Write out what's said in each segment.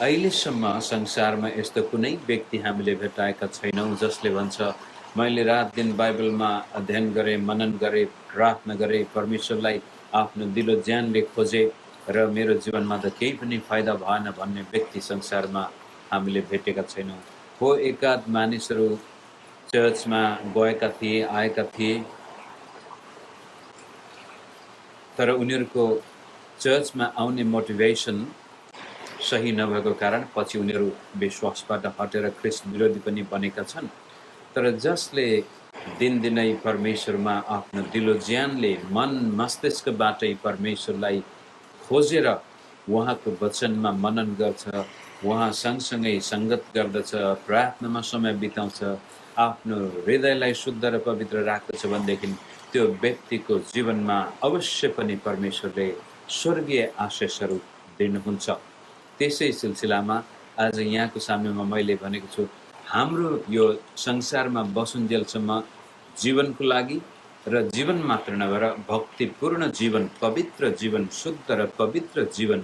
अहिलेसम्म संसारमा यस्तो कुनै व्यक्ति हामीले भेटाएका छैनौँ जसले भन्छ मैले रात दिन बाइबलमा अध्ययन गरेँ, मनन गरेँ, प्रार्थना गरेँ, परमेश्वरलाई आफ्नो दिलो ज्यानले खोजेँ र मेरो जीवनमा त केही पनि फाइदा भएन भन्ने व्यक्ति संसारमा हामीले भेटेका छैनौँ। हो, एकाध मानिसहरू चर्चमा गएका थिए, आएका थिए, तर उनीहरूको चर्चमा आउने मोटिभेसन सही नभएको कारण पछि उनीहरू विश्वासबाट हटेर ख्रिस्ट विरोधी पनि बनेका छन्। तर जसले दिनदिनै परमेश्वरमा आफ्नो दिलो ज्यानले मन मस्तिष्कबाटै परमेश्वरलाई खोजेर उहाँको वचनमा मनन गर्छ, उहाँ सँगसँगै सङ्गत गर्दछ, प्रार्थनामा समय बिताउँछ, आफ्नो हृदयलाई शुद्ध र पवित्र राख्दछ भनेदेखि त्यो व्यक्तिको जीवनमा अवश्य पनि परमेश्वरले स्वर्गीय आशिषहरू दिनुहुन्छ। त्यसै सिलसिलामा आज यहाँको सामनेमा मैले भनेको छु, हाम्रो यो संसारमा बसुन्जेलसम्म जीवनको लागि र जीवन मात्र नभएर भक्तिपूर्ण जीवन, पवित्र जीवन, शुद्ध र पवित्र जीवन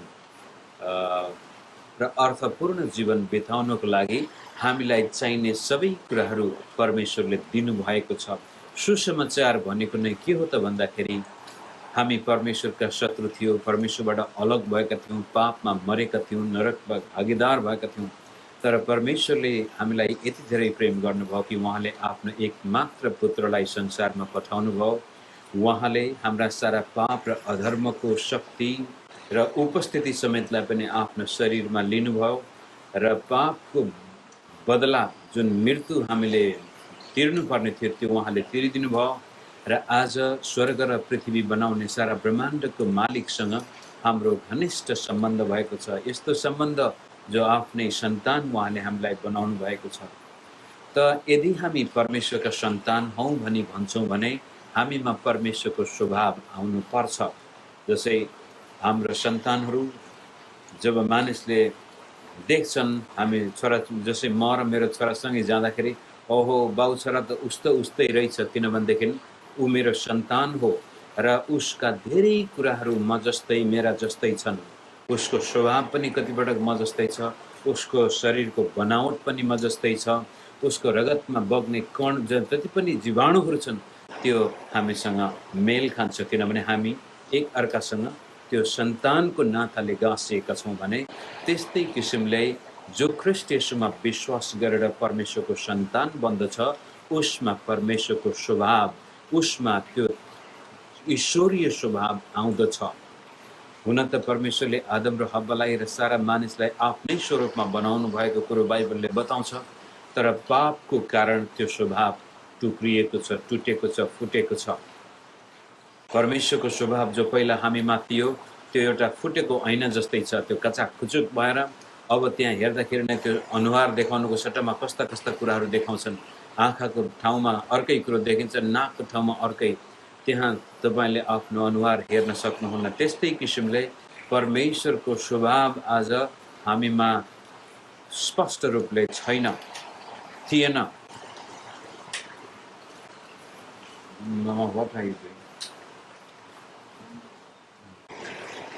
र अर्थपूर्ण जीवन बिताउनको लागि हामीलाई चाहिने सबै कुराहरू परमेश्वरले दिनुभएको छ। सुसमाचार भनेको नै के हो त भन्दाखेरि हामी परमेश्वरका शत्रु थियौँ, परमेश्वरबाट अलग भएका थियौँ, पापमा मरेका थियौँ, नरकमा भागीदार भएका थियौँ। तर परमेश्वरले हामीलाई यति धेरै प्रेम गर्नुभयो कि उहाँले आफ्नो एकमात्र पुत्रलाई संसारमा पठाउनु भयो। उहाँले हाम्रा सारा पाप र अधर्मको शक्ति र उपस्थिति समेतलाई पनि आफ्नो शरीरमा लिनुभयो र पापको बदला जुन मृत्यु हामीले तिर्नुपर्ने थियो त्यो उहाँले तिरिदिनु भयो र आज स्वर्ग र पृथ्वी बनाउने सारा ब्रह्माण्डको मालिकसँग हाम्रो घनिष्ठ सम्बन्ध भएको छ। यस्तो सम्बन्ध जो आफ्नै सन्तान उहाँले हामीलाई बनाउनु भएको छ। त यदि हामी परमेश्वरका सन्तान हौँ भनी भन्छौँ भने हामीमा परमेश्वरको स्वभाव आउनुपर्छ। जसै हाम्रो सन्तानहरू जब मानिसले देख्छन्, हामी छोरा, जसै म र मेरो छोरासँगै जाँदाखेरि ओहो बाउ छोरा त उस्तै रहेछ, किनभनेदेखि ऊ मेरो सन्तान हो र उसका धेरै कुराहरू म जस्तै, मेरा जस्तै छन्। उसको स्वभाव पनि कतिपटक म जस्तै छ, उसको शरीरको बनावट पनि म जस्तै छ, उसको रगतमा बग्ने कण जति पनि जीवाणुहरू छन् त्यो हामीसँग मेल खान्छ, किनभने हामी एक अर्कासँग त्यो सन्तानको नाताले गाँसिएका छौँ भने त्यस्तै किसिमले जो ख्रिस्ट येशूमा विश्वास गरेर परमेश्वरको सन्तान बन्दछ उसमा परमेश्वरको स्वभाव, उसमा त्यो ईश्वरीय स्वभाव आउँदछ। हुन त परमेश्वरले आदम र हव्वालाई र सारा मानिसलाई आफ्नै स्वरूपमा बनाउनु भएको कुरो बाइबलले बताउँछ, तर पापको कारण त्यो स्वभाव टुक्रिएको छ, टुटेको छ, फुटेको छ। परमेश्वरको स्वभाव जो पहिला हामीमा थियो त्यो एउटा फुटेको ऐना जस्तै छ, त्यो कचाककुचुक भएर अब त्यहाँ हेर्दाखेरि नै त्यो अनुहार देखाउनुको सट्टामा कस्ता कस्ता कुराहरू देखाउँछन्। आँखाको ठाउँमा अर्कै कुरो देखिन्छ, नाकको ठाउँमा अर्कै, त्यहाँ तपाईँले आफ्नो अनुहार हेर्न सक्नुहुन्न। त्यस्तै किसिमले परमेश्वरको स्वभाव आज हामीमा स्पष्ट रूपले छैन, थिएन।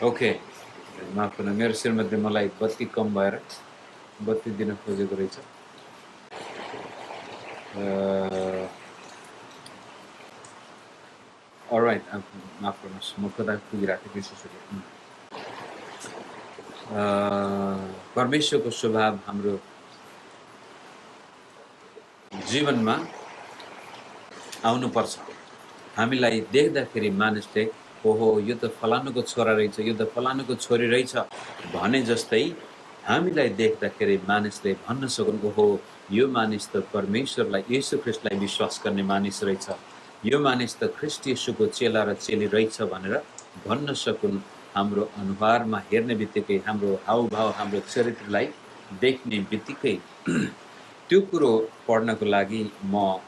ओके, माफ गर्नु, मेरो श्रीमतीले मलाई बत्ती कम भएर बत्ती दिन खोजेको रहेछ। अलराइट, माफ गर्नुहोस्, म कता पुगिरहेको थिएँ त्यसरी। परमेश्वरको स्वभाव हाम्रो जीवनमा आउनुपर्छ। हामीलाई देख्दाखेरि मानिसले ओहो यो त फलानुको छोरा रहेछ, यो त फलानुको छोरी रहेछ भने जस्तै हामीलाई देख्दाखेरि मानिसले भन्न सकुन् ओहो यो मानिस त परमेश्वरलाई, येशू ख्रिस्टलाई विश्वास गर्ने मानिस रहेछ, यो मानिस त ख्रिस्ट येशूको चेला र चेली रहेछ भनेर भन्न सकुन्। हाम्रो अनुहारमा हेर्ने बित्तिकै, हाम्रो हाउभाव, हाम्रो चरित्रलाई देख्ने बित्तिकै त्यो कुरो पढ्नको लागि म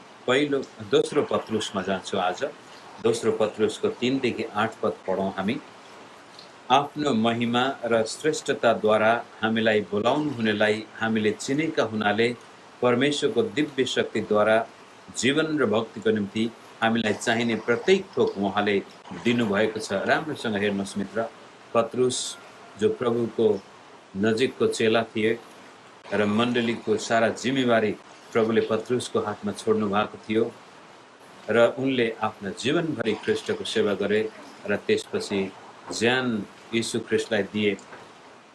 दोस्रो पत्रुसमा जान्छु। आज दोस्रो पत्रुसको 3देखि 8 पद पढौँ हामी। आफ्नो महिमा र श्रेष्ठताद्वारा हामीलाई बोलाउनु हुनेलाई हामीले चिनेका हुनाले परमेश्वरको दिव्य शक्तिद्वारा जीवन र भक्तिको निम्ति हामीलाई चाहिने प्रत्येक थोक उहाँले दिनुभएको छ। राम्रोसँग हेर्नुहोस् मित्र, पत्रुस जो प्रभुको नजिकको चेला थिए र मण्डलीको सारा जिम्मेवारी प्रभुले पत्रुसको हातमा छोड्नु भएको थियो र उनले आफ्नो जीवनभरि ख्रीष्टको सेवा गरे र त्यसपछि ज्यान यीशु ख्रीष्टलाई दिए।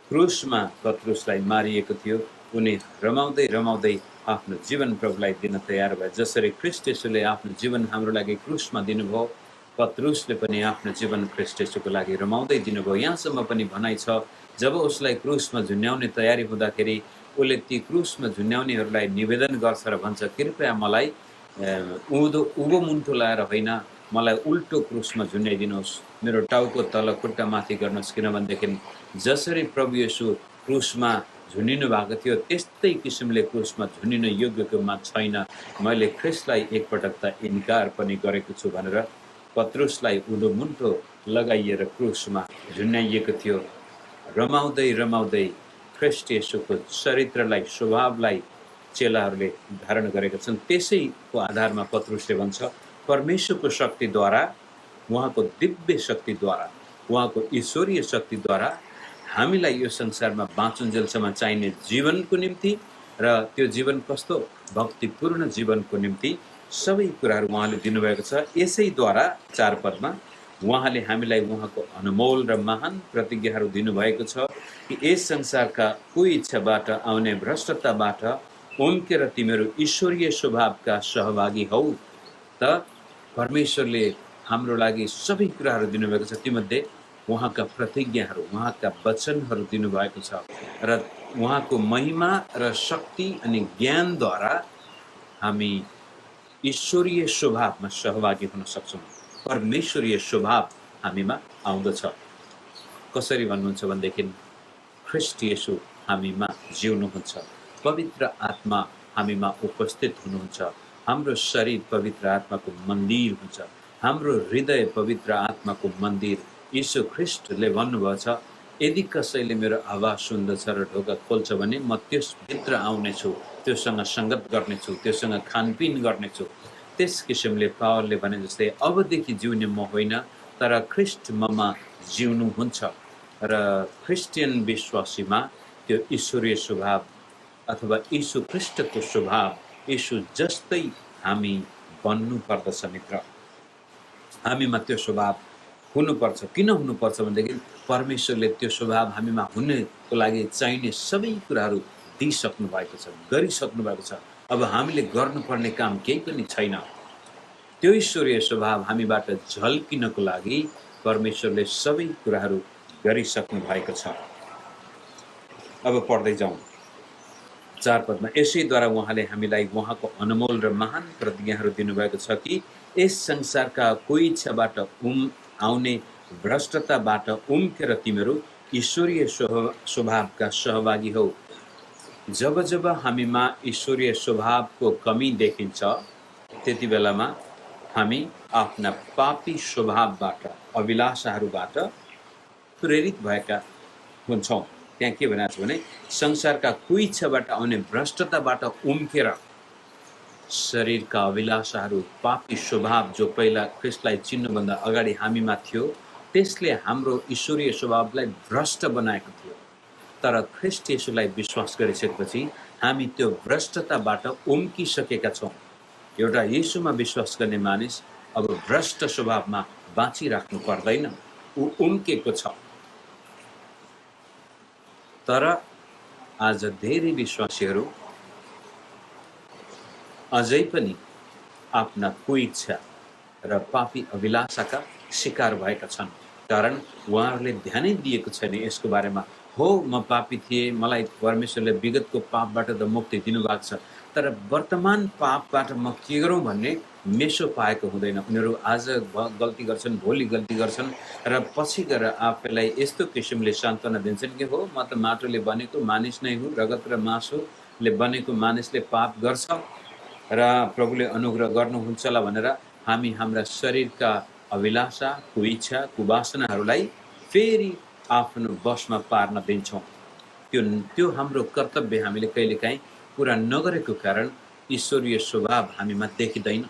क्रुसमा पत्रुसलाई मारिएको थियो। उनी रमाउँदै रमाउँदै आफ्नो जीवन प्रभुलाई दिन तयार भए। जसरी ख्रीष्ट येशूले आफ्नो जीवन हाम्रो लागि क्रुसमा दिनुभयो, पत्रुसले पनि आफ्नो जीवन ख्रीष्ट येशूको लागि रमाउँदै दिनुभयो। यहाँसम्म पनि भनाइ छ, जब उसलाई क्रुसमा झुन्याउने तयारी हुँदाखेरि उसले ती क्रुसमा झुन्याउनेहरूलाई निवेदन गर्छ र भन्छ, कृपया मलाई उँभो मुन्टो लाएर होइन, मलाई उल्टो क्रुसमा झुन्याइदिनुहोस्, मेरो टाउको तल खुट्टा माथि गर्नुहोस्, किनभनेदेखि जसरी प्रभु येशू क्रुसमा झुनिनु भएको थियो त्यस्तै किसिमले क्रुसमा झुनिन योग्यकोमा छैन। मैले ख्रीष्टलाई एकपटक त इन्कार पनि गरेको छु भनेर पत्रुसलाई उँधो मुन्टो लगाइएर क्रुसमा झुन्याइएको थियो। रमाउँदै रमाउँदै ख्रीष्ट येशूको चरित्रलाई, स्वभावलाई चेलाहरूले धारण गरेका छन्। त्यसैको आधारमा पत्रुसले भन्छ, परमेश्वरको शक्तिद्वारा, उहाँको दिव्य शक्तिद्वारा, उहाँको ईश्वरीय शक्तिद्वारा हामीलाई यो संसारमा बाँचुन्जेलसम्म चाहिने जीवनको निम्ति र त्यो जीवन कस्तो भक्तिपूर्ण जीवनको निम्ति सबै कुराहरू उहाँले दिनुभएको छ। यसैद्वारा 4 पदमा उहाँले हामीलाई उहाँको अनमोल र महान प्रतिज्ञाहरू दिनुभएको छ कि यस संसारका कुनै इच्छाबाट आउने भ्रष्टताबाट उम्केर तिमीहरू ईश्वरीय स्वभावका सहभागी हौ। त परमेश्वरले हाम्रो लागि सबै कुराहरू दिनुभएको छ। तीमध्ये उहाँका प्रतिज्ञाहरू, उहाँका वचनहरू दिनुभएको छ र उहाँको महिमा र शक्ति अनि ज्ञानद्वारा हामी ईश्वरीय स्वभावमा सहभागी हुन सक्छौँ। परमेश्वरीय स्वभाव हामीमा आउँदछ। कसरी भन्नुहुन्छ भनेदेखि ख्रीष्ट येशू हामीमा जिउनुहुन्छ, पवित्र आत्मा हामीमा उपस्थित हुनुहुन्छ, हाम्रो शरीर पवित्र आत्माको मन्दिर हुन्छ, हाम्रो हृदय पवित्र आत्माको मन्दिर। यीशु ख्रीष्टले भन्नुभएको छ, यदि कसैले मेरो आवाज सुन्दछ र ढोका खोल्छ भने म त्यसभित्र आउनेछु, त्योसँग सङ्गत गर्नेछु, त्योसँग खानपिन गर्नेछु। त्यस किसिमले पावलले भने जस्तै अबदेखि जिउने म होइन, तर ख्रीष्ट ममा जिउनुहुन्छ र क्रिस्चियन विश्वासीमा त्यो ईश्वरीय स्वभाव अथवा यीशु ख्रीष्टको स्वभाव, यीशु जस्तै हामी बन्नु पर्दछ। मित्र, हामीमा त्यो स्वभाव हुनुपर्छ। किन हुनुपर्छ भनेदेखि परमेश्वरले त्यो स्वभाव हामीमा हुनको लागि चाहिने सबै कुराहरू दिइसक्नु भएको छ, गरिसक्नु भएको छ। अब हामीले गर्नुपर्ने काम केही पनि छैन। त्यो ईश्वरीय स्वभाव हामीबाट झल्किनको लागि परमेश्वरले सबै कुराहरू गरिसक्नु भएको छ। अब पढ्दै जाउँ 4 पदमा, यसैद्वारा उहाँले हामीलाई उहाँको अनमोल र महान प्रतिज्ञाहरू दिनुभएको छ कि यस संसारका कोही इच्छाबाट आउने भ्रष्टताबाट उम्केर तिमीहरू ईश्वरीय स्वभावका सहभागी हौ। जब जब हामीमा ईश्वरीय स्वभावको कमी देखिन्छ त्यति बेलामा हामी आफ्ना पापी स्वभावबाट, अभिलाषाहरूबाट प्रेरित भएका हुन्छौँ। त्यहाँ के भनेको छ भने संसारका कोही इच्छाबाट आउने भ्रष्टताबाट उम्केर शरीरका अभिलाषाहरू, पापी स्वभाव जो पहिला ख्रीष्टलाई चिन्नुभन्दा अगाडि हामीमा थियो, त्यसले हाम्रो ईश्वरीय स्वभावलाई भ्रष्ट बनाएको थियो। तर ख्रीष्ट येशूलाई विश्वास गरिसकेपछि हामी त्यो भ्रष्टताबाट उम्किसकेका छौँ। एउटा येशूमा विश्वास गर्ने मानिस अब भ्रष्ट स्वभावमा बाँचिराख्नु पर्दैन, ऊ उम्केको छ। तर आज धेरै विश्वासीहरू अझै पनि आफ्ना कुइच्छा र पापी अभिलाषाका शिकार भएका छन्। कारण उहाँहरूले ध्यानै दिएको छैन यसको बारेमा। हो, म पापी थिएँ, मलाई परमेश्वरले विगतको पापबाट त मुक्ति दिनुभएको छ, तर वर्तमान पापबाट म के गरौँ भन्ने मेसो पाएको हुँदैन। उनीहरू आज गल्ती गर्छन्, भोलि गल्ती गर्छन् र पछि गएर आफैलाई यस्तो किसिमले सान्त्वना दिन्छन् कि हो, म त माटोले बनेको मानिस नै हुँ, रगत र मासुले बनेको मानिसले पाप गर्छ र प्रभुले अनुग्रह गर्नुहुन्छ होला भनेर हामी हाम्रा शरीरका अभिलाषा, कुइच्छा, कुवासनाहरूलाई फेरि आफ्नो बसमा पार्न दिन्छौँ। त्यो हाम्रो कर्तव्य हामीले कहिलेकाहीँ पुरा नगरेको कारण ईश्वरीय स्वभाव हामीमा देखिँदैन।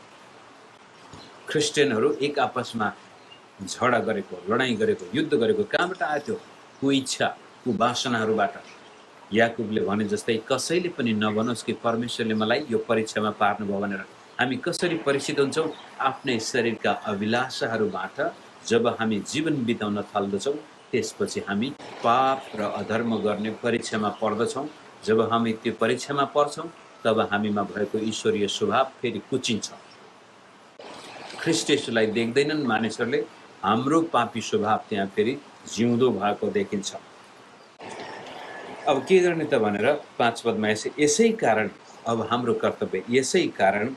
क्रिस्चियनहरू एक आपसमा झगडा गरेको, लडाइँ गरेको, युद्ध गरेको कहाँबाट आयो? त्यो कुइच्छा, कुवासनाहरूबाट। याकुबले भने जस्तै कसैले पनि नभनोस् कि परमेश्वरले मलाई यो परीक्षामा पार्नुभयो भनेर। हामी कसरी परीक्षित हुन्छौँ? आफ्नै शरीरका अभिलाषाहरूबाट जब हामी जीवन बिताउन थाल्दछौँ, त्यसपछि हामी पाप र अधर्म गर्ने परीक्षामा पर्दछौँ। जब हामी त्यो परीक्षामा पर्छौँ, तब हामीमा भएको ईश्वरीय स्वभाव फेरि कुचिन्छ। ख्रीष्ट येशूलाई देख्दैनन् मानिसहरूले, हाम्रो पापी स्वभाव त्यहाँ फेरि जिउँदो भएको देखिन्छ। अब के गर्ने त भनेर 5 पदमा यसै कारण अब हाम्रो कर्तव्य, यसै कारण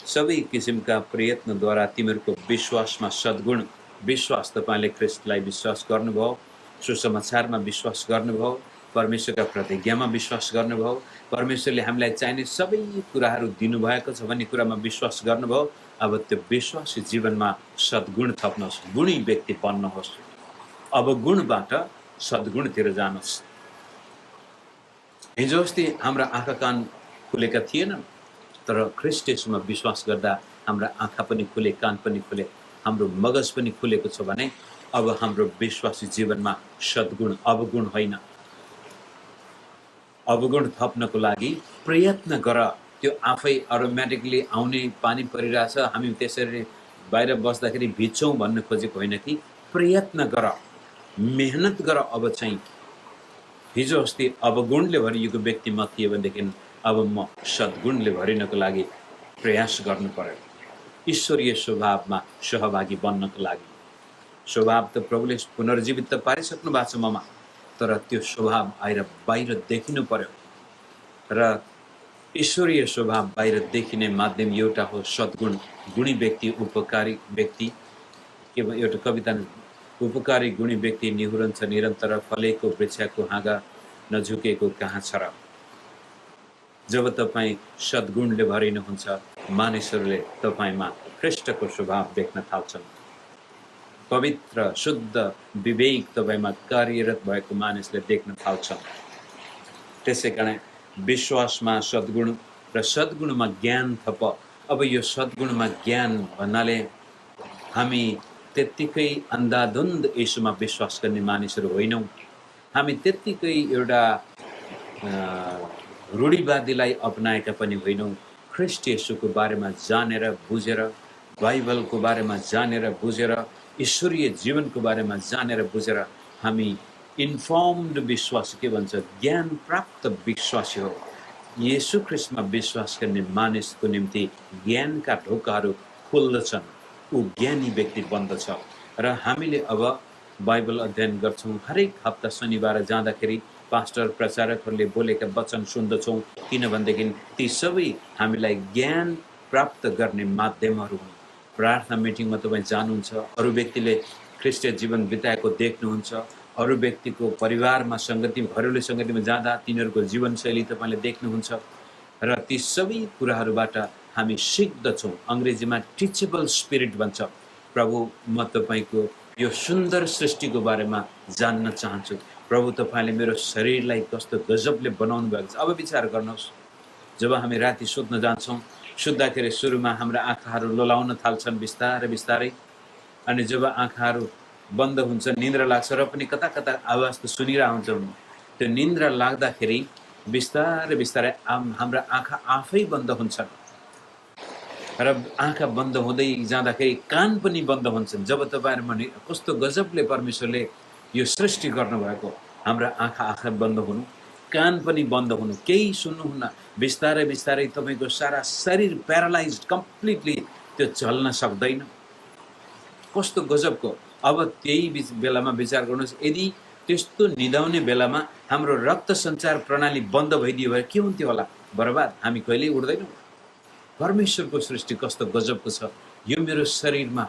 सबै किसिमका प्रयत्नद्वारा तिमीहरूको विश्वासमा सद्गुण, विश्वास तपाईँले ख्रीष्टलाई विश्वास गर्नुभयो, सुसमाचारमा विश्वास गर्नुभयो, परमेश्वरका प्रतिज्ञामा विश्वास गर्नुभयो, परमेश्वरले हामीलाई चाहिने सबै कुराहरू दिनुभएको छ भन्ने कुरामा विश्वास गर्नुभयो। अब त्यो विश्वासी जीवनमा सद्गुण थप्नुहोस्, गुणी व्यक्ति बन्नुहोस्। अब गुणबाट सद्गुणतिर जानुहोस्। हिजो अस्ति हाम्रा आँखा कान खुलेका थिएनन्, तर ख्रीष्ट येशूमा विश्वास गर्दा हाम्रा आँखा पनि खुले, कान पनि खुले, हाम्रो मगज पनि खुलेको छ भने अब हाम्रो विश्वासी जीवनमा सद्गुण, अवगुण होइन। अवगुण थप्नको लागि प्रयत्न गर। त्यो आफै अटोमेटिकली आउने पानी परिरहेछ, हामी त्यसरी बाहिर बस्दाखेरि भिज्छौँ भन्ने खोजेको होइन कि प्रयत्न गर, मेहनत गर। अब चाहिँ हिजो अस्ति अवगुणले भरिएको व्यक्ति म थिएँ भनेदेखि अब म सद्गुणले भरिनको लागि प्रयास गर्नु पर्यो, ईश्वरीय स्वभावमा सहभागी बन्नको लागि। स्वभाव त प्रभुले पुनर्जीवित त पारिसक्नु भएको छ ममा, तर त्यो स्वभाव आएर बाहिर देखिनु पर्यो। र ईश्वरीय स्वभाव बाहिर देखिने माध्यम एउटा हो सद्गुण, गुणी व्यक्ति, उपकारी व्यक्ति। के एउटा कविता, उपकारी गुणी व्यक्ति निहुरन्छ निरन्तर, फलेको वृक्षको हाँगा नझुकेको कहाँ छ र। जब तपाईँ सद्गुणले भरिनुहुन्छ, मानिसहरूले तपाईँमा ख्रीष्टको स्वभाव देख्न थाल्छन्। पवित्र, शुद्ध, विवेक तपाईँमा कार्यरत भएको मानिसले देख्न थाल्छन्। त्यसै कारण विश्वासमा सद्गुण र सद्गुणमा ज्ञान थप। अब यो सद्गुणमा ज्ञान भन्नाले हामी त्यत्तिकै अन्धाधुन्द येशूमा विश्वास गर्ने मानिसहरू होइनौँ। हामी त्यत्तिकै एउटा रूढिवादीलाई अपनाएका पनि होइनौँ। ख्रीष्ट येशूको बारेमा जानेर बुझेर, बाइबलको बारेमा जानेर बुझेर, ईश्वरीय जीवनको बारेमा जानेर बुझेर हामी इन्फर्म्ड विश्वास, के भन्छ, ज्ञान प्राप्त विश्वासी हो। येशू ख्रीष्टमा विश्वास गर्ने मानिसको निम्ति ज्ञानका ढोकाहरू खुल्दछन्, ऊ ज्ञानी व्यक्ति बन्दछ। र हामीले अब बाइबल अध्ययन गर्छौँ। हरेक हप्ता शनिबार जाँदाखेरि पास्टर प्रचारकहरूले बोलेका वचन सुन्दछौँ, किनभनेदेखि ती सबै हामीलाई ज्ञान प्राप्त गर्ने माध्यमहरू हुन्। प्रार्थना मिटिङमा तपाईँ जानुहुन्छ, अरू व्यक्तिले ख्रीष्टीय जीवन बिताएको देख्नुहुन्छ, अरू व्यक्तिको परिवारमा सङ्गति, घरेलु सङ्गतिमा जाँदा तिनीहरूको जीवनशैली तपाईँले देख्नुहुन्छ, र ती सबै कुराहरूबाट हामी सिक्दछौँ। अङ्ग्रेजीमा टिचेबल स्पिरिट भन्छ। प्रभु, म तपाईँको यो सुन्दर सृष्टिको बारेमा जान्न चाहन्छु। प्रभु, तपाईँले मेरो शरीरलाई कस्तो गजबले बनाउनु भएको छ। अब विचार गर्नुहोस्, जब हामी राति सुत्न जान्छौँ, सुत्दाखेरि सुरुमा हाम्रा आँखाहरू लोलाउन थाल्छन् बिस्तारै बिस्तारै, अनि जब आँखाहरू बन्द हुन्छ, निन्द्रा लाग्छ, र पनि कता कता आवाज त सुनिरहेको हुन्छौँ। त्यो निन्द्रा लाग्दाखेरि बिस्तारै बिस्तारै हाम्रा आँखा आफै बन्द हुन्छन्, र आँखा बन्द हुँदै जाँदाखेरि कान पनि बन्द हुन्छन्। जब तपाईँहरूमा कस्तो गजबले परमेश्वरले यो सृष्टि गर्नुभएको, हाम्रा आँखा बन्द हुनु, कान पनि बन्द हुनु, केही सुन्नुहुन्न, बिस्तारै बिस्तारै तपाईँको सारा शरीर प्यारालाइज, कम्प्लिटली त्यो चल्न सक्दैन। कस्तो गजबको। अब त्यही बेलामा विचार गर्नुहोस्, यदि त्यस्तो निदाउने बेलामा हाम्रो रक्त सञ्चार प्रणाली बन्द भइदियो भए के हुन्थ्यो होला? बर्बाद। हामी कहिल्यै उठ्दैनौँ। परमेश्वरको सृष्टि कस्तो गजबको छ। यो मेरो शरीरमा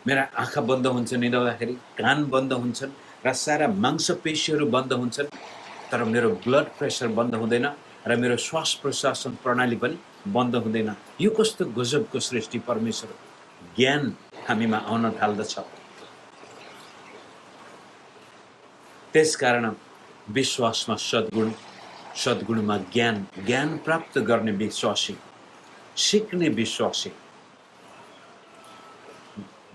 मेरा आँखा बन्द हुन्छ निदाउँदाखेरि, कान बन्द हुन्छन्, र सारा मांसपेशीहरू बन्द हुन्छन्, तर मेरो ब्लड प्रेसर बन्द हुँदैन, र मेरो श्वास प्रश्वासन प्रणाली पनि बन्द हुँदैन। यो कस्तो गजबको सृष्टि परमेश्वर। ज्ञान हामीमा आउन थाल्दछ। त्यसकारण विश्वासमा सद्गुण, सद्गुणमा ज्ञान, ज्ञान प्राप्त गर्ने विश्वासी, सिक्ने विश्वासी।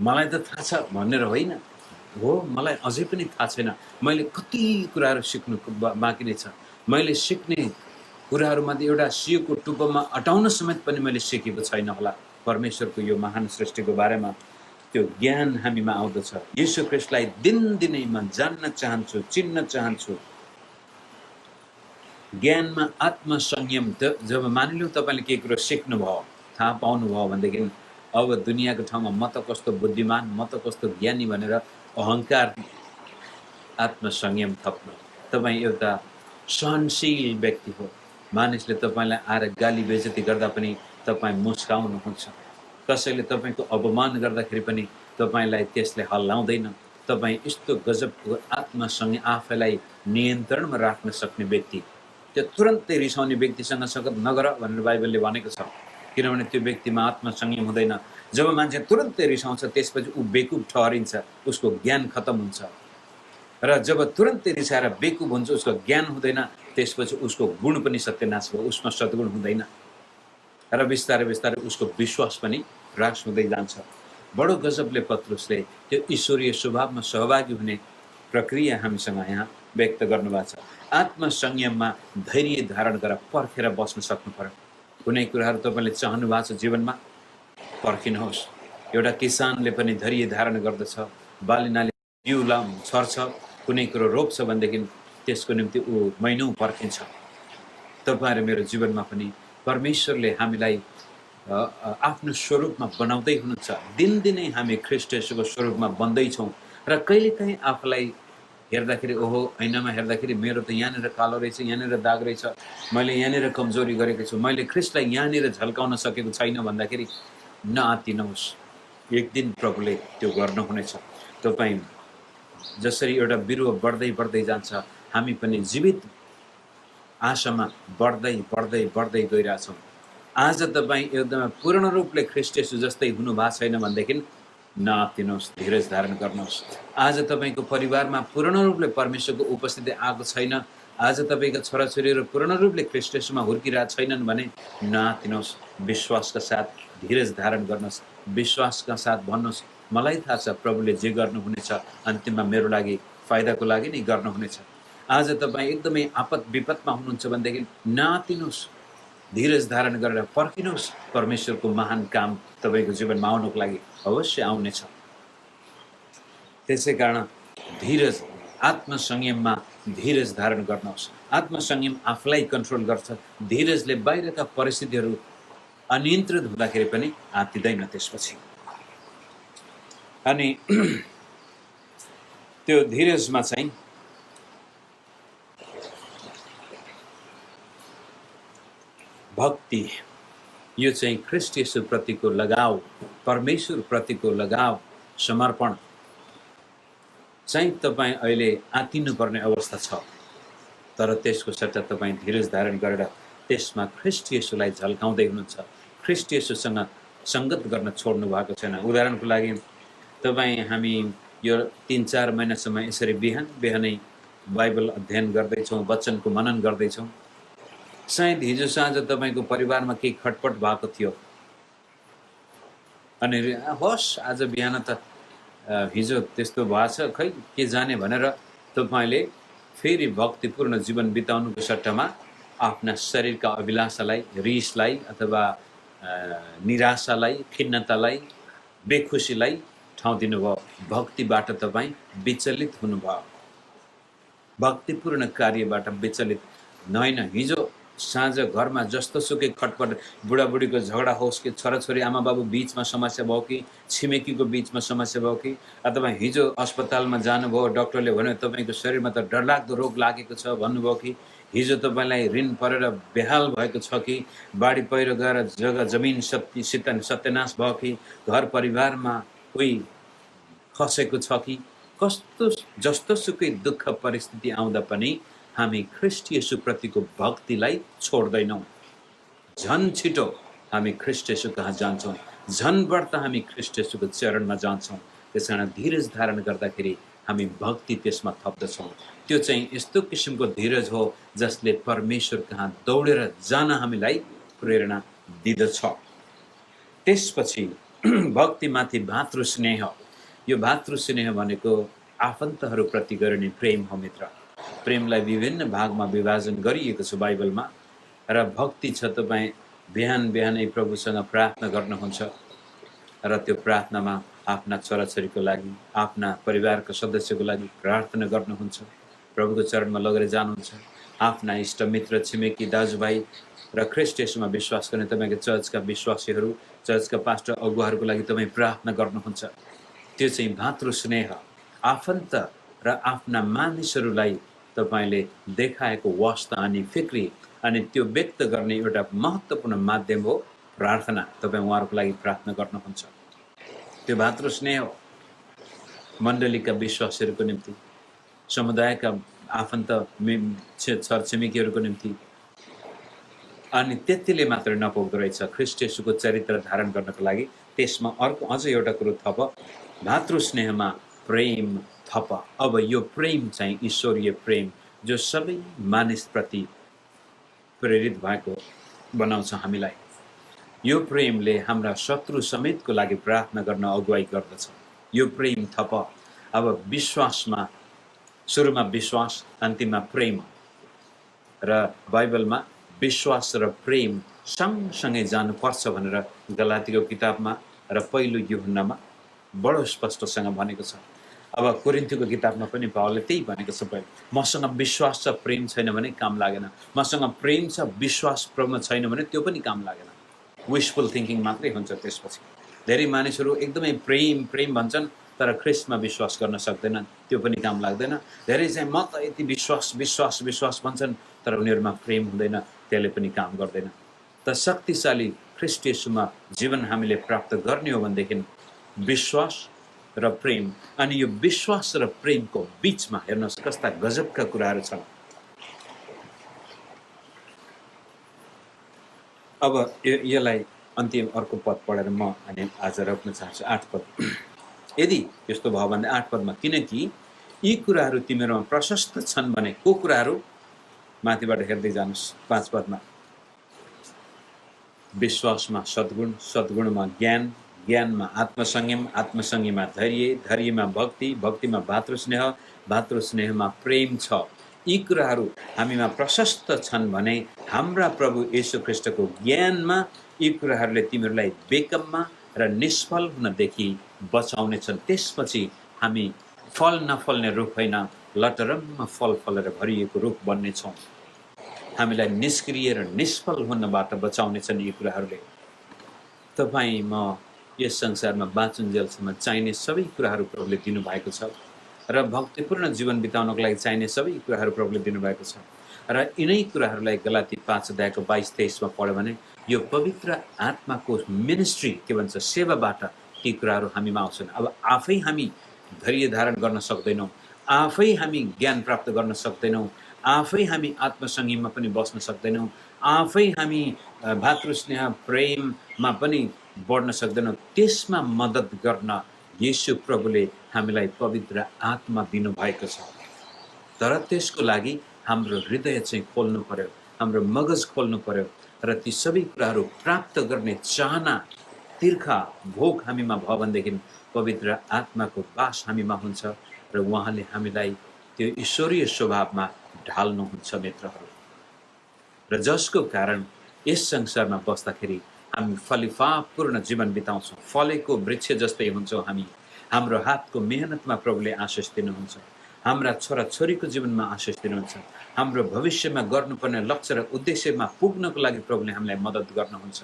मलाई त थाहा छ भनेर होइन, हो मलाई अझै पनि थाहा छैन, मैले कति कुराहरू सिक्नु बाँकी नै छ, मैले सिक्ने कुराहरूमध्ये एउटा सियोको टुप्पोमा अटाउन समेत पनि मैले सिकेको छैन होला। परमेश्वरको यो महान सृष्टिको बारेमा त्यो ज्ञान हामीमा आउँदछ। यीशु ख्रीष्टलाई दिनदिनै म जान्न चाहन्छु, चिन्न चाहन्छु। ज्ञानमा आत्मसंयम जब मानिलिउँ तपाईँले केही कुरो सिक्नुभयो, थाहा पाउनुभयो भनेदेखि अब दुनियाँको ठाउँमा म त कस्तो बुद्धिमान, म त कस्तो ज्ञानी भनेर अहङ्कार, आत्मसंयम थप्नु। तपाईँ एउटा सहनशील व्यक्ति हो। मानिसले तपाईँलाई आएर गाली बेइज्जती गर्दा पनि तपाईँ मुस्काउनुहुन्छ। कसैले तपाईँको अपमान गर्दाखेरि पनि तपाईँलाई त्यसले हल्लाउँदैन। तपाईँ यस्तो गजबको आत्मसँग आफैलाई नियन्त्रणमा राख्न सक्ने व्यक्ति। त्यो तुरन्तै रिसाउने व्यक्तिसँग सगत नगर भनेर बाइबलले भनेको छ, किनभने त्यो व्यक्तिमा आत्मसंयम हुँदैन। जब मान्छे तुरन्तै रिसाउँछ त्यसपछि ऊ बेकुब ठहरिन्छ, उसको ज्ञान खतम हुन्छ। र जब तुरन्तै रिसाएर बेकुब हुन्छ, उसको ज्ञान हुँदैन, त्यसपछि उसको गुण पनि सत्यनाश भयो, उसमा सद्गुण हुँदैन र बिस्तारै बिस्तारै उसको विश्वास पनि ह्रास हुँदै जान्छ। बडो गजबले पत्रुसले त्यो ईश्वरीय स्वभावमा सहभागी हुने प्रक्रिया हामीसँग यहाँ व्यक्त गर्नुभएको छ। आत्मसंयममा धैर्य धारण गरेर पर्खेर बस्न सक्नु पर्यो। कुनै कुराहरू तपाईँले चाहनु भएको छ जीवनमा, पर्खिनुहोस्। एउटा किसानले पनि धैर्य धारण गर्दछ। बाली नाली बिउ छर्छ, कुनै कुरो रोप्छ भनेदेखि त्यसको निम्ति ऊ महिनौँ पर्खिन्छ। तपाईँ र मेरो जीवनमा पनि परमेश्वरले हामीलाई आफ्नो स्वरूपमा बनाउँदै हुनुहुन्छ। दिनदिनै हामी ख्रीष्ट येशूको स्वरूपमा बन्दैछौँ र कहिलेकाहीँ आफूलाई हेर्दाखेरि, ओहो ऐनामा हेर्दाखेरि मेरो त यहाँनिर कालो रहेछ, यहाँनिर दाग रहेछ, मैले यहाँनिर कमजोरी गरेको छु, मैले ख्रीष्टलाई यहाँनिर झल्काउन सकेको छैन भन्दाखेरि नआत्तिनुहोस्। एक दिन प्रभुले त्यो गर्नुहुनेछ। तपाईँ जसरी एउटा बिरुवा बढ्दै बढ्दै जान्छ, हामी पनि जीवित आशामा बढ्दै बढ्दै बढ्दै गइरहेछौँ। आज तपाईँ एकदमै पूर्ण रूपले ख्रीष्ट येशू जस्तै हुनु भएको छैन भनेदेखि नआत्तिनुहोस्, धीरज धारण गर्नुहोस्। आज तपाईँको परिवारमा पूर्ण रूपले परमेश्वरको उपस्थिति आएको छैन, आज तपाईँका छोराछोरीहरू पूर्ण रूपले ख्रीष्ट येशूमा हुर्किरहेका छैनन् भने नआत्तिनुहोस्। विश्वासका साथ धीरज धारण गर्नुहोस्। विश्वासका साथ भन्नुहोस्, मलाई थाहा छ प्रभुले जे गर्नुहुनेछ अन्तिममा मेरो लागि फाइदाको लागि नै गर्नुहुनेछ। आज तपाईँ एकदमै आपद विपदमा हुनुहुन्छ भनेदेखि नआत्तिनुहोस्, धीरज धारण गरेर पर्खिनुहोस्। परमेश्वरको महान काम तपाईँको जीवनमा आउनुको लागि अवश्य आउनेछ। त्यसै कारण धीरज, आत्मसंयममा धीरज धारण गर्नुहोस्। आत्मसंयम आफूलाई कन्ट्रोल गर्छ। धीरजले बाहिरका परिस्थितिहरू अनियन्त्रित हुँदाखेरि पनि आत्तिदैन त्यसपछि। अनि त्यो धीरजमा चाहिँ भक्ति, यो चाहिँ ख्रीष्ट येशू प्रतिको लगाव, परमेश्वर प्रतिको लगाव, समर्पण चाहिँ तपाईँ अहिले आत्तिनुपर्ने अवस्था छ। तर त्यसको सट्टा तपाईँ धीरज धारण गरेर त्यसमा ख्रीष्ट येशूलाई झल्काउँदै हुनुहुन्छ। ख्रीष्ट येशूसँग सङ्गत गर्न छोड्नु भएको छैन। उदाहरणको लागि हामी यो 3-4 महिनासम्म यसरी बिहानै बाइबल अध्ययन गर्दैछौँ, वचनको मनन गर्दैछौँ। सायद हिजो साँझ तपाईँको परिवारमा केही खटपट भएको थियो अनि होस् आज बिहान त हिजो त्यस्तो भएको छ, खै के जाने भनेर तपाईँले फेरि भक्तिपूर्ण जीवन बिताउनुको सट्टामा आफ्ना शरीरका अभिलाषालाई, रिसलाई अथवा निराशालाई, खिन्नतालाई, बेखुसीलाई ठाउँ दिनुभयो। भक्तिबाट तपाईँ विचलित हुनुभयो, भक्तिपूर्ण कार्यबाट विचलित नहोइन। हिजो साँझ घरमा जस्तो सुकै खटपट, बुढाबुढीको झगडा होस् कि छोराछोरी आमा बाबु बिचमा समस्या भयो कि छिमेकीको बिचमा समस्या भयो कि अथवा हिजो अस्पतालमा जानुभयो, डक्टरले भन्यो तपाईँको शरीरमा त डरलाग्दो रोग लागेको छ भन्नुभयो कि हिजो तपाईँलाई ऋण परेर बेहाल भएको छ कि बाढी पहिरो गएर जग्गा जमिन सत्यनाश भयो कि घर परिवारमा कोही खसेको छ कि कस्तो जस्तो सुकै दुःख परिस्थिति आउँदा पनि हामी ख्रीष्ट येशू प्रतिको भक्तिलाई छोड्दैनौँ। झन् छिटो हामी ख्रीष्ट येशू कहाँ जान्छौँ, झन् बढ्ता हामी ख्रीष्ट येशूको चरणमा जान्छौँ। त्यसकारण धीरज धारण गर्दाखेरि हामी भक्ति त्यसमा थप्दछौँ। त्यो चाहिँ यस्तो किसिमको धीरज हो जसले परमेश्वर कहाँ दौडेर जान हामीलाई प्रेरणा दिदछ। त्यसपछि भक्तिमाथि भातृ स्नेह। यो भातृ स्नेह भनेको आफन्तहरूप्रति गरिने प्रेम हो मित्र। प्रेमलाई विभिन्न भागमा विभाजन गरिएको छ बाइबलमा। र भक्ति छ, तपाईँ बिहान बिहानै प्रभुसँग प्रार्थना गर्नुहुन्छ र त्यो प्रार्थनामा आफ्ना छोराछोरीको लागि, आफ्ना परिवारको सदस्यको लागि प्रार्थना गर्नुहुन्छ, प्रभुको चरणमा लगेर जानुहुन्छ। आफ्ना इष्टमित्र, छिमेकी, दाजुभाइ र ख्रिस्ट येशूमा विश्वास गर्ने तपाईँको चर्चका विश्वासीहरू, चर्चका पास्टर अगुवाहरूको लागि तपाईँ प्रार्थना गर्नुहुन्छ। त्यो चाहिँ भातृ स्नेह, आफन्त र आफ्ना मानिसहरूलाई तपाईँले देखाएको वास्ता अनि फिक्री अनि त्यो व्यक्त गर्ने एउटा महत्त्वपूर्ण माध्यम हो प्रार्थना। तपाईँ उहाँहरूको लागि प्रार्थना गर्नुहुन्छ। त्यो भातृ स्नेह मण्डलीका विश्वासीहरूको निम्ति, समुदायका आफन्त छरछिमेकीहरूको निम्ति। अनि त्यतिले मात्र नपुग्दो रहेछ, ख्रिस्ट येशूको चरित्र धारण गर्नको लागि त्यसमा अर्को अझ एउटा कुरो थप, भातृ स्नेहमा प्रेम थप। अब यो प्रेम चाहिँ ईश्वरीय प्रेम जो सबै मानिसप्रति प्रेरित भएको बनाउँछ हामीलाई। यो प्रेमले हाम्रा शत्रु समेतको लागि प्रार्थना गर्न अगुवाई गर्दछ। यो प्रेम थप। अब विश्वासमा सुरुमा विश्वास, अन्तिममा प्रेम र बाइबलमा विश्वास र प्रेम सँगसँगै जानुपर्छ भनेर गलातीको किताबमा र पहिलो यूहन्नामा बडो स्पष्टसँग भनेको छ। अब कोरिन्थीको किताबमा पनि पावलले त्यही भनेको छ, मसँग विश्वास छ प्रेम छैन भने काम लागेन, मसँग प्रेम छ विश्वास प्रभुमा छैन भने त्यो पनि काम लागेन। विशफुल थिङ्किङ मात्रै हुन्छ। त्यसपछि धेरै मानिसहरू एकदमै प्रेम प्रेम भन्छन् तर ख्रिस्टमा विश्वास गर्न सक्दैनन्, त्यो पनि काम लाग्दैन। धेरै चाहिँ म त यति विश्वास विश्वास विश्वास भन्छन् तर उनीहरूमा प्रेम हुँदैन, त्यसले पनि काम गर्दैन। त शक्तिशाली ख्रिस्ट येशूमा जीवन हामीले प्राप्त गर्ने हो भनेदेखि विश्वास र प्रेम, अनि यो विश्वास र प्रेमको बीचमा हेर्नुहोस् कस्ता गजबका कुराहरू छन्। अब यसलाई अन्तिम अर्को पद पढेर म अनि आज रोक्न चाहन्छु। 8 पद। यदि यस्तो भयो भने 8 पदमा, किनकि यी कुराहरू तिमीहरूमा प्रशस्त छन् भने, को कुराहरू? माथिबाट हेर्दै जानुहोस् 5 पदमा, विश्वासमा सद्गुण, सद्गुणमा ज्ञान, ज्ञानमा आत्मसंयम, आत्मसंयममा धैर्य, धैर्यमा भक्ति, भक्तिमा भातृस्नेह, भातृस्नेहमा प्रेम छ। यी कुराहरू हामीमा प्रशस्त छन् भने हाम्रा प्रभु येशू ख्रिस्टको ज्ञानमा यी कुराहरूले तिमीहरूलाई बेकममा र निष्फल हुनदेखि बचाउनेछन्। त्यसपछि हामी फल नफल्ने रुख होइन, लटरम्म फल फलेर भरिएको रुख बन्नेछौँ। हामीलाई निष्क्रिय र निष्फल हुनबाट बचाउनेछन् यी कुराहरूले। तपाईँ म यस संसारमा बाँचुन्जेलसम्म चाहिने सबै कुराहरू प्रभुले दिनुभएको छ र भक्तिपूर्ण जीवन बिताउनको लागि चाहिने सबै कुराहरू प्रभुले दिनुभएको छ। र यिनै कुराहरूलाई गलाती 5 अध्यायको 22-23 पढ्यो भने यो पवित्र आत्माको मिनिस्ट्री के भन्छ, सेवाबाट ती कुराहरू हामीमा आउँछन्। अब आफै हामी धैर्य धारण गर्न सक्दैनौँ, आफै हामी ज्ञान प्राप्त गर्न सक्दैनौँ, आफै हामी आत्मसंयममा पनि बस्न सक्दैनौँ, आफै हामी भातृस्नेह प्रेममा पनि बढ्न सक्दैनौँ। त्यसमा मद्दत गर्न येशू प्रभुले हामीलाई पवित्र आत्मा दिनुभएको छ। तर त्यसको लागि हाम्रो हृदय चाहिँ खोल्नु पर्यो, हाम्रो मगज खोल्नु पर्यो र ती सबै कुराहरू प्राप्त गर्ने चाहना, तिर्खा भोग हामीमा भयो भनेदेखि पवित्र आत्माको वास हामीमा हुन्छ र उहाँले हामीलाई त्यो ईश्वरीय स्वभावमा ढाल्नुहुन्छ मित्रहरू। र जसको कारण यस संसारमा बस्दाखेरि हामी फलिफापूर्ण जीवन बिताउँछौँ, फलेको वृक्ष जस्तै हुन्छौँ हामी। हाम्रो हातको मेहनतमा प्रभुले आशिष दिनुहुन्छ, हाम्रा छोराछोरीको जीवनमा आशिष दिनुहुन्छ, हाम्रो भविष्यमा गर्नुपर्ने लक्ष्य र उद्देश्यमा पुग्नको लागि प्रभुले हामीलाई मद्दत गर्नुहुन्छ।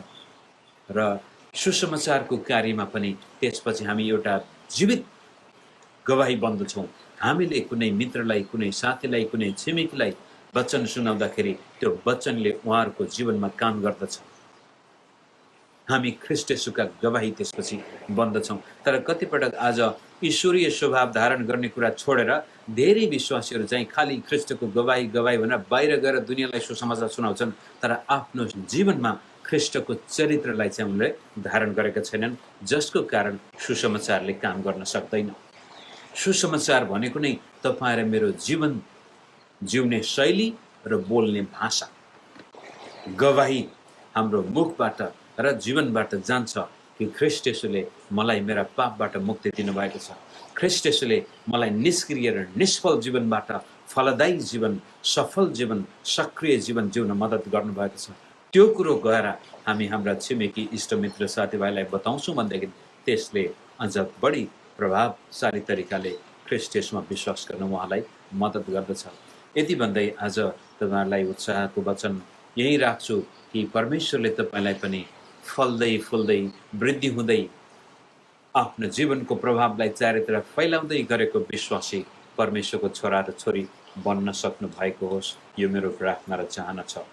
र सुसमाचारको कार्यमा पनि त्यसपछि हामी एउटा जीवित गवाही बन्दछौँ। हामीले कुनै मित्रलाई, कुनै साथीलाई, कुनै छिमेकीलाई वचन सुनाउँदाखेरि त्यो वचनले उहाँहरूको जीवनमा काम गर्दछ। हामी ख्रिस्ट येशूका गवाही त्यसपछि बन्दछौँ। तर कतिपटक आज ईश्वरीय स्वभाव धारण गर्ने कुरा छोडेर धेरै विश्वासीहरू चाहिँ खालि ख्रिस्टको गवाही गवाही भनेर बाहिर गएर दुनियाँलाई सुसमाचार सुनाउँछन्, तर आफ्नो जीवनमा ख्रिस्टको चरित्रलाई चाहिँ उनले धारण गरेका छैनन्, जसको कारण सुसमाचारले काम गर्न सक्दैन। सुसमाचार भनेको नै तपाईँ र मेरो जीवन जिउने शैली र बोल्ने भाषा, गवाही हाम्रो मुखबाट र जीवनबाट जान्छ कि ख्रिस्ट येशूले मलाई मेरा पापबाट मुक्ति दिनुभएको छ, ख्रिस्ट येशूले मलाई निष्क्रिय र निष्फल जीवनबाट फलदायी जीवन, सफल जीवन, सक्रिय जीवन जिउन मद्दत गर्नुभएको छ। त्यो कुरो गएर हामी हाम्रा छिमेकी इष्टमित्र साथीभाइलाई बताउँछौँ भनेदेखि त्यसले अझ बढी प्रभावशाली तरिकाले ख्रीष्ट येशूमा विश्वास गर्न उहाँलाई मद्दत गर्दछ। यति भन्दै आज तपाईँहरूलाई उत्साहको वचन यही राख्छु कि परमेश्वरले तपाईँलाई पनि फल्दै फुल्दै वृद्धि हुँदै आफ्नो जीवनको प्रभावलाई चारैतिर फैलाउँदै गरेको विश्वासी परमेश्वरको छोरा र छोरी बन्न सक्नु भएको होस्। यो मेरो प्रार्थना र चाहना छ।